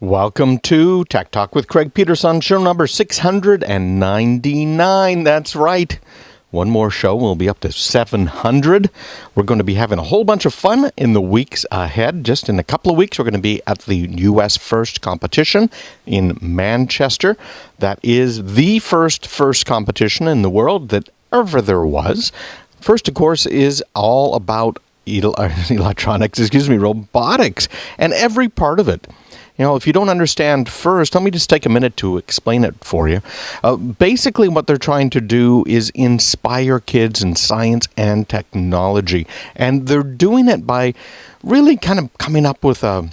Welcome to Tech Talk with Craig Peterson, show number 699. That's right. One more show, we'll be up to 700. We're going to be having a whole bunch of fun in the weeks ahead. Just in a couple of weeks, we're going to be at the U.S. First competition in Manchester. That is the first competition in the world that ever there was. First, of course, is all about robotics, and every part of it. You know, if you don't understand first, let me just take a minute to explain it for you. Basically, what they're trying to do is inspire kids in science and technology. And they're doing it by really kind of coming up with a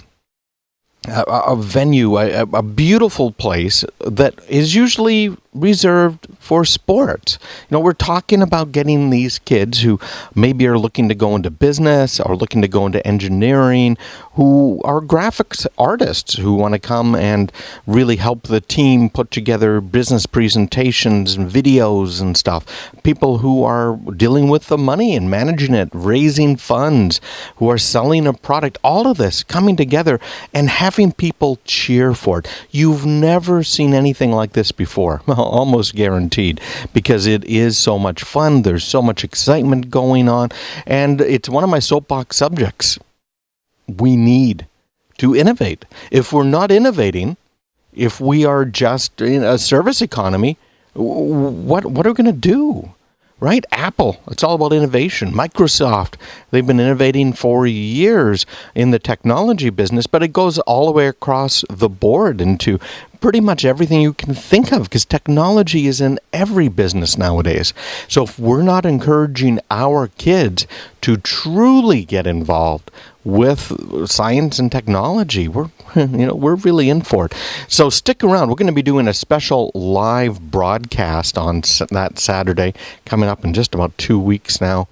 venue, a beautiful place that is usually reserved for sports. You know, we're talking about getting these kids who maybe are looking to go into business or looking to go into engineering, who are graphics artists who want to come and really help the team put together business presentations and videos and stuff. People who are dealing with the money and managing it, raising funds, who are selling a product, all of this coming together and having people cheer for it. You've never seen anything like this before. Almost guaranteed, because it is so much fun. There's so much excitement going on, and it's one of my soapbox subjects. We need to innovate. If we're not innovating, if we are just in a service economy, what are we going to do? Right? Apple, it's all about innovation. Microsoft, they've been innovating for years in the technology business, but it goes all the way across the board into pretty much everything you can think of, because technology is in every business nowadays. So if we're not encouraging our kids to truly get involved with science and technology, we're really in for it. So stick around. We're going to be doing a special live broadcast on that Saturday, coming up in just about 2 weeks now.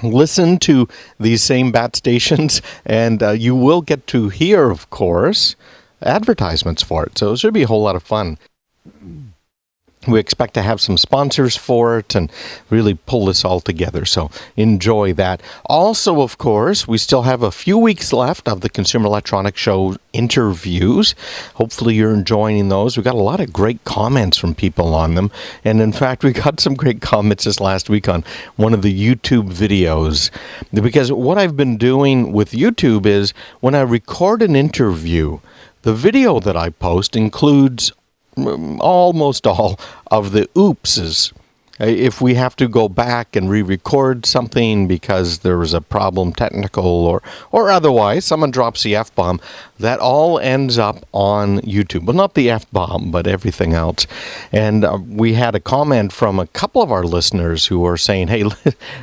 Listen to these same bat stations, and you will get to hear, of course, advertisements for it. So it should be a whole lot of fun. We expect to have some sponsors for it and really pull this all together. So enjoy that. Also, of course, we still have a few weeks left of the Consumer Electronics Show interviews. Hopefully you're enjoying those. We got a lot of great comments from people on them. And in fact, we got some great comments this last week on one of the YouTube videos. Because what I've been doing with YouTube is when I record an interview, the video that I post includes almost all of the oopses. If we have to go back and re-record something because there was a problem, technical or otherwise, someone drops the F-bomb, that all ends up on YouTube. Well, not the F-bomb, but everything else. And we had a comment from a couple of our listeners who were saying, hey,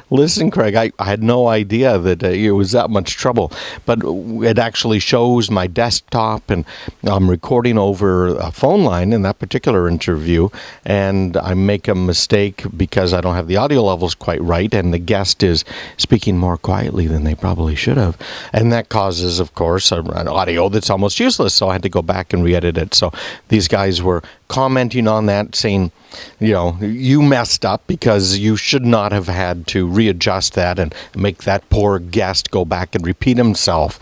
listen, Craig, I had no idea that it was that much trouble. But it actually shows my desktop, and I'm recording over a phone line in that particular interview, and I make a mistake because I don't have the audio levels quite right, and the guest is speaking more quietly than they probably should have. And that causes, of course, an audio that's almost useless, so I had to go back and re-edit it. So these guys were commenting on that, saying, you messed up because you should not have had to readjust that and make that poor guest go back and repeat himself.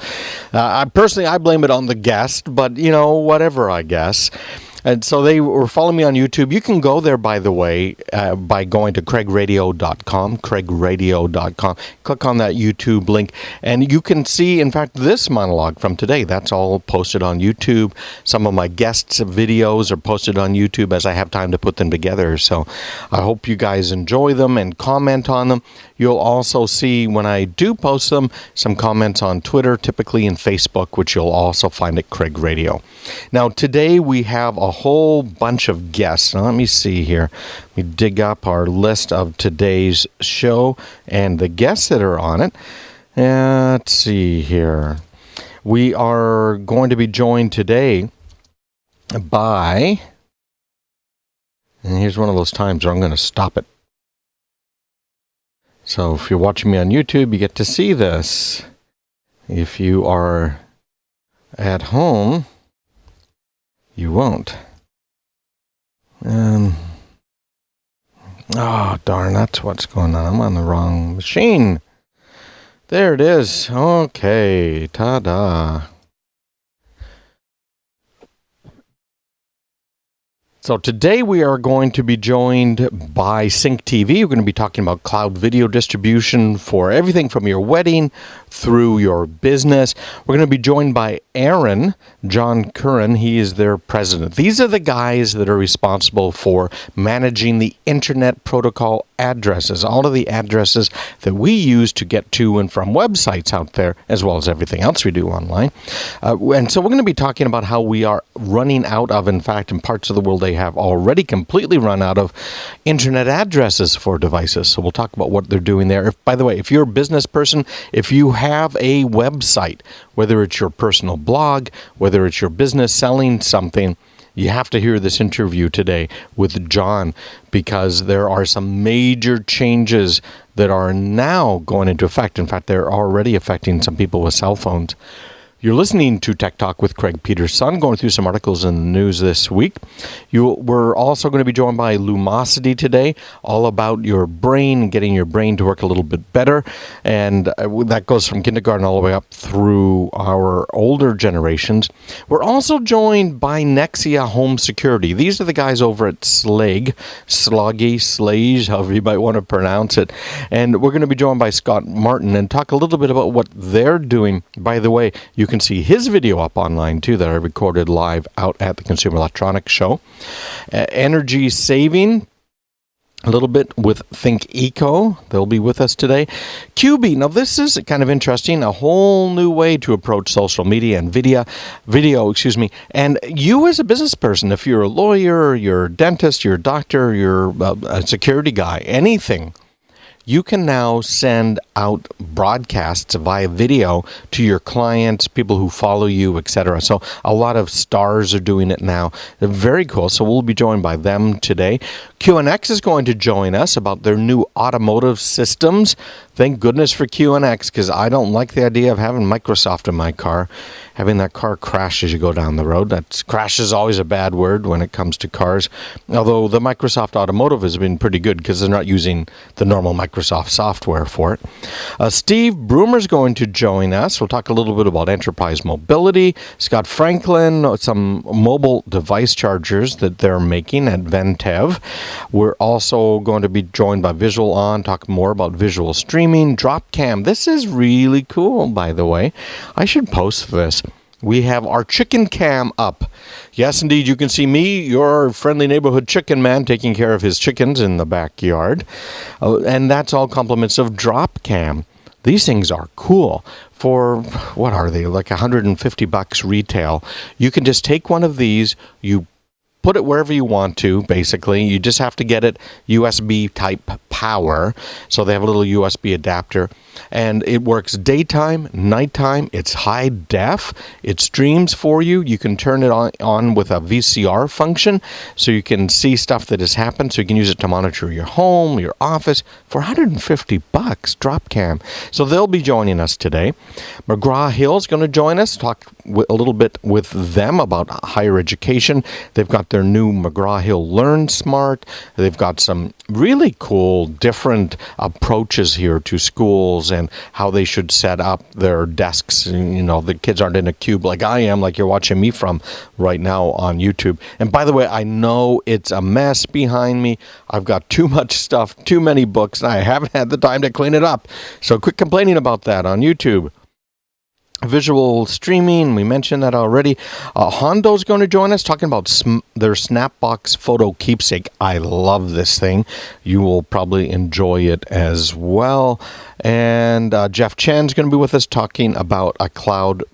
I blame it on the guest, but, whatever, I guess. And so they were following me on YouTube. You can go there, by the way, by going to craigradio.com, craigradio.com. Click on that YouTube link, and you can see, in fact, this monologue from today. That's all posted on YouTube. Some of my guests' videos are posted on YouTube as I have time to put them together. So I hope you guys enjoy them and comment on them. You'll also see, when I do post them, some comments on Twitter, typically, and Facebook, which you'll also find at Craig Radio. Now, today we have a whole bunch of guests. Now, let me see here. We dig up our list of today's show and the guests that are on it. Let's see here. We are going to be joined today by, and here's one of those times where I'm going to stop it. So if you're watching me on YouTube, you get to see this. If you are at home, you won't. Oh, darn, that's what's going on. I'm on the wrong machine. There it is. Okay, ta-da. So today we are going to be joined by Sync TV. We're going to be talking about cloud video distribution for everything from your wedding through your business. We're going to be joined by Aaron John Curran. He is their president. These are the guys that are responsible for managing the internet protocol addresses, all of the addresses that we use to get to and from websites out there, as well as everything else we do online. And so we're going to be talking about how we are running out of, in fact, in parts of the world, they have already completely run out of internet addresses for devices. So we'll talk about what they're doing there. By the way, if you're a business person, if you have a website, whether it's your personal blog, whether it's your business selling something, you have to hear this interview today with John, because there are some major changes that are now going into effect. In fact, they're already affecting some people with cell phones. You're listening to Tech Talk with Craig Peterson, going through some articles in the news this week. We're also going to be joined by Lumosity today, all about your brain, getting your brain to work a little bit better. And that goes from kindergarten all the way up through our older generations. We're also joined by Nexia Home Security. These are the guys over at Slage, however you might want to pronounce it. And we're going to be joined by Scott Martin and talk a little bit about what they're doing. By the way, you can see his video up online too that I recorded live out at the Consumer Electronics Show. Energy saving, a little bit with Think Eco. They'll be with us today. QB. Now, this is kind of interesting. A whole new way to approach social media and video. And you as a business person, if you're a lawyer, you're a dentist, you're a doctor, you're a security guy, anything, you can now send out broadcasts via video to your clients, people who follow you, etc. So a lot of stars are doing it now. They're very cool. So we'll be joined by them today. QNX is going to join us about their new automotive systems. Thank goodness for QNX, because I don't like the idea of having Microsoft in my car, having that car crash as you go down the road. Crash is always a bad word when it comes to cars, although the Microsoft Automotive has been pretty good because they're not using the normal Microsoft software for it. Steve Broomer's going to join us. We'll talk a little bit about enterprise mobility. Scott Franklin, some mobile device chargers that they're making at Ventev. We're also going to be joined by Visual On, talk more about visual streaming. Dropcam. This is really cool, by the way. I should post this. We have our chicken cam up. Yes, indeed, you can see me, your friendly neighborhood chicken man, taking care of his chickens in the backyard. And that's all compliments of Dropcam. These things are cool. For, what are they, like $150 retail. You can just take one of these, you put it wherever you want to, basically. You just have to get it USB type power. So they have a little USB adapter. And it works daytime, nighttime. It's high def. It streams for you. You can turn it on with a VCR function, so you can see stuff that has happened. So you can use it to monitor your home, your office, for $150, Dropcam. So they'll be joining us today. McGraw-Hill's going to join us, talk a little bit with them about higher education. They've got their new McGraw-Hill Learn Smart. They've got some really cool, different approaches here to schools and how they should set up their desks. You know, the kids aren't in a cube like I am, like you're watching me from right now on YouTube. And by the way, I know it's a mess behind me. I've got too much stuff, too many books, and I haven't had the time to clean it up. So quit complaining about that on YouTube. Visual streaming, we mentioned that already. Hondo's going to join us talking about their Snapbox Photo Keepsake. I love this thing. You will probably enjoy it as well. And Jeff Chan's going to be with us talking about a cloud-based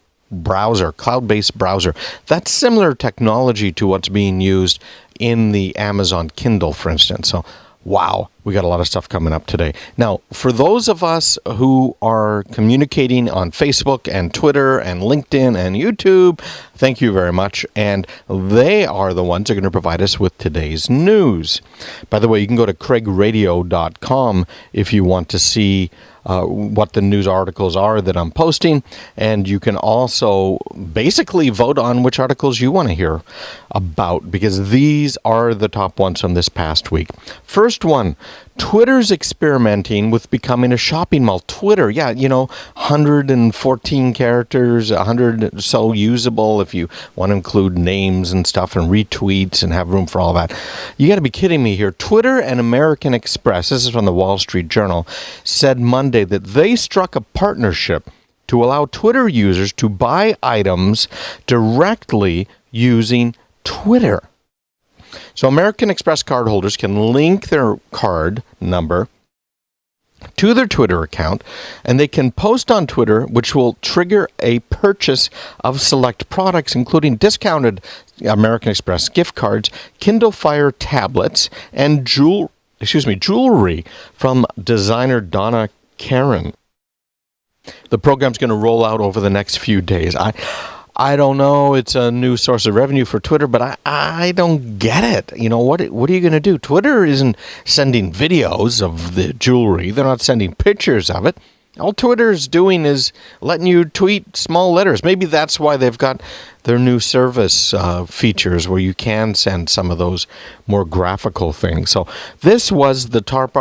browser. That's similar technology to what's being used in the Amazon Kindle, for instance. So, wow, we got a lot of stuff coming up today. Now, for those of us who are communicating on Facebook and Twitter and LinkedIn and YouTube, thank you very much. And they are the ones that are going to provide us with today's news. By the way, you can go to craigradio.com if you want to see what the news articles are that I'm posting, and you can also basically vote on which articles you want to hear about, because these are the top ones from this past week. First one, Twitter's experimenting with becoming a shopping mall. Twitter, 114 characters, 100 or so usable if you want to include names and stuff and retweets and have room for all that. You got to be kidding me here. Twitter and American Express, this is from the Wall Street Journal, said Monday that they struck a partnership to allow Twitter users to buy items directly using Twitter. So American Express cardholders can link their card number to their Twitter account, and they can post on Twitter, which will trigger a purchase of select products, including discounted American Express gift cards, Kindle Fire tablets, and jewelry from designer Donna Karan. The program's going to roll out over the next few days. I don't know. It's a new source of revenue for Twitter, but I don't get it. What are you going to do? Twitter isn't sending videos of the jewelry. They're not sending pictures of it. All Twitter's doing is letting you tweet small letters. Maybe that's why they've got their new service features where you can send some of those more graphical things. So this was the top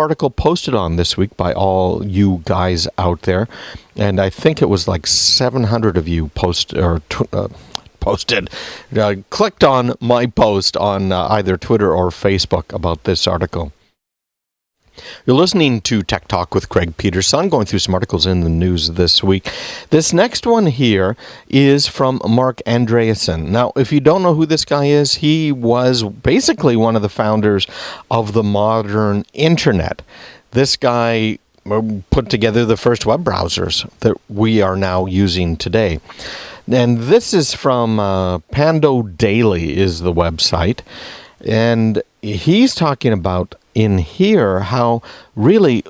article posted on this week by all you guys out there. And I think it was like 700 of you clicked on my post on either Twitter or Facebook about this article. You're listening to Tech Talk with Craig Peterson, going through some articles in the news this week. This next one here is from Marc Andreessen. Now, if you don't know who this guy is, he was basically one of the founders of the modern internet. This guy put together the first web browsers that we are now using today. And this is from Pando Daily is the website. And he's talking about in here how really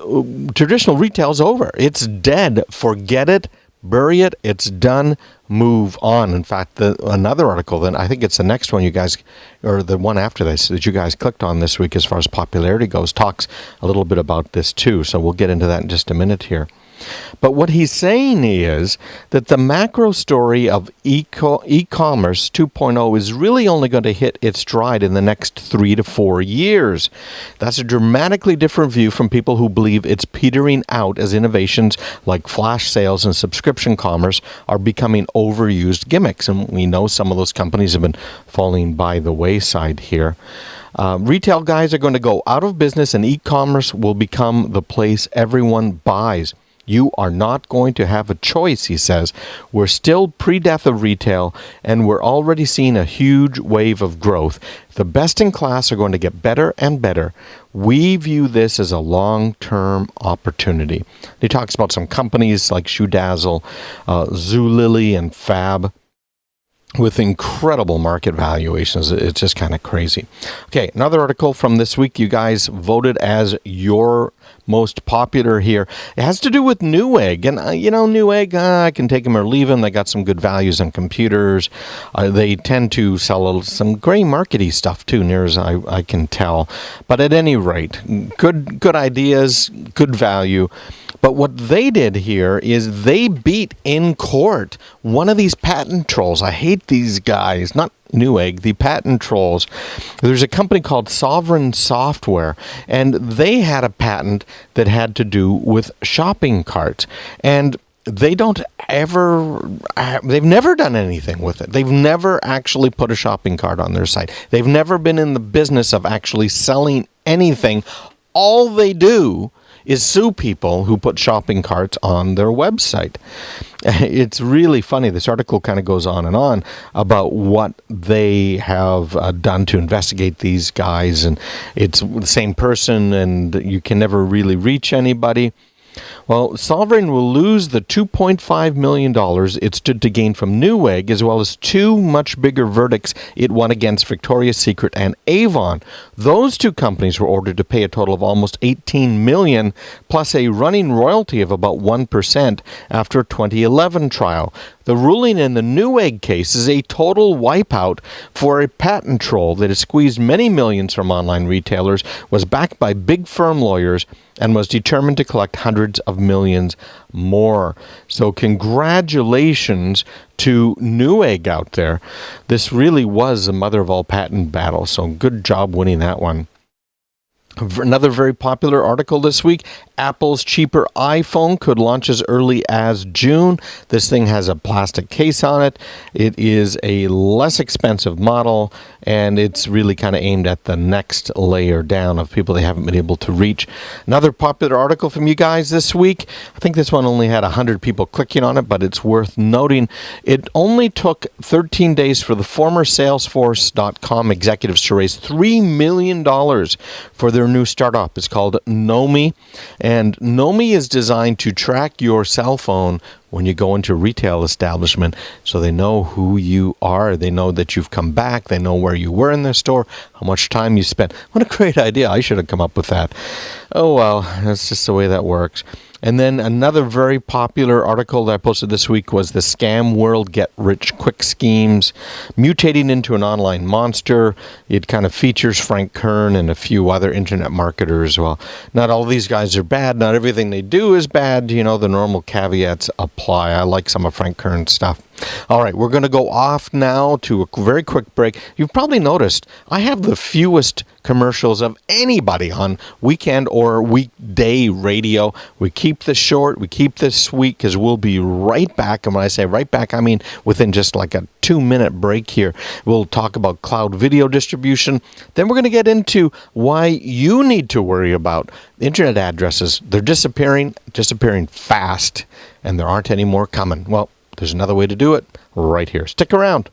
traditional retail's over. It's dead. Forget it. Bury it. It's done. Move on. In fact, another article, then I think it's the next one you guys, or the one after this that you guys clicked on this week as far as popularity goes, talks a little bit about this too. So we'll get into that in just a minute here. But what he's saying is that the macro story of e-commerce 2.0 is really only going to hit its stride in the next 3 to 4 years. That's a dramatically different view from people who believe it's petering out as innovations like flash sales and subscription commerce are becoming overused gimmicks. And we know some of those companies have been falling by the wayside here. Retail guys are going to go out of business and e-commerce will become the place everyone buys. You are not going to have a choice, he says. We're still pre-death of retail, and we're already seeing a huge wave of growth. The best in class are going to get better and better. We view this as a long-term opportunity. He talks about some companies like Shoe Dazzle, Zulily, and Fab, with incredible market valuations. It's just kind of crazy. Okay, another article from this week you guys voted as your most popular here. It has to do with NewEgg. And, NewEgg, I can take them or leave them. They got some good values on computers. They tend to sell some gray markety stuff, too, near as I can tell. But at any rate, good ideas, good value. But what they did here is they beat in court one of these patent trolls. I hate these guys, not NewEgg, the patent trolls. There's a company called Sovereign Software, and they had a patent that had to do with shopping carts. And they've never done anything with it. They've never actually put a shopping cart on their site. They've never been in the business of actually selling anything. All they do is sue people who put shopping carts on their website. It's really funny. This article kind of goes on and on about what they have done to investigate these guys, and it's the same person, and you can never really reach anybody. Well, Sovereign will lose the $2.5 million it stood to gain from NewEgg, as well as two much bigger verdicts it won against Victoria's Secret and Avon. Those two companies were ordered to pay a total of almost $18 million, plus a running royalty of about 1% after a 2011 trial. The ruling in the NewEgg case is a total wipeout for a patent troll that has squeezed many millions from online retailers, was backed by big firm lawyers, and was determined to collect hundreds of millions more. So congratulations to NewEgg out there. This really was the mother of all patent battles, so good job winning that one. Another very popular article this week, Apple's cheaper iPhone could launch as early as June. This thing has a plastic case on it. It is a less expensive model, and it's really kind of aimed at the next layer down of people they haven't been able to reach. Another popular article from you guys this week, I think this one only had 100 people clicking on it, but it's worth noting. It only took 13 days for the former Salesforce.com executives to raise $3 million for their new startup. It's called Nomi, and Nomi is designed to track your cell phone when you go into a retail establishment, so they know who you are. They know that you've come back. They know where you were in the store, how much time you spent. What a great idea. I should have come up with that. Oh, well, that's just the way that works. And then another very popular article that I posted this week was the Scam World Get-Rich-Quick Schemes mutating into an online monster. It kind of features Frank Kern and a few other internet marketers. Well, not all these guys are bad. Not everything they do is bad. You know, the normal caveats apply. I like some of Frank Kern's stuff. All right, we're going to go off now to a very quick break. You've probably noticed I have the fewest commercials of anybody on weekend or weekday radio. We keep this short, we keep this sweet, because we'll be right back. And when I say right back, I mean within just like a 2-minute break here. We'll talk about cloud video distribution. Then we're going to get into why you need to worry about internet addresses. They're disappearing fast, and there aren't any more coming. Well, there's another way to do it right here. Stick around.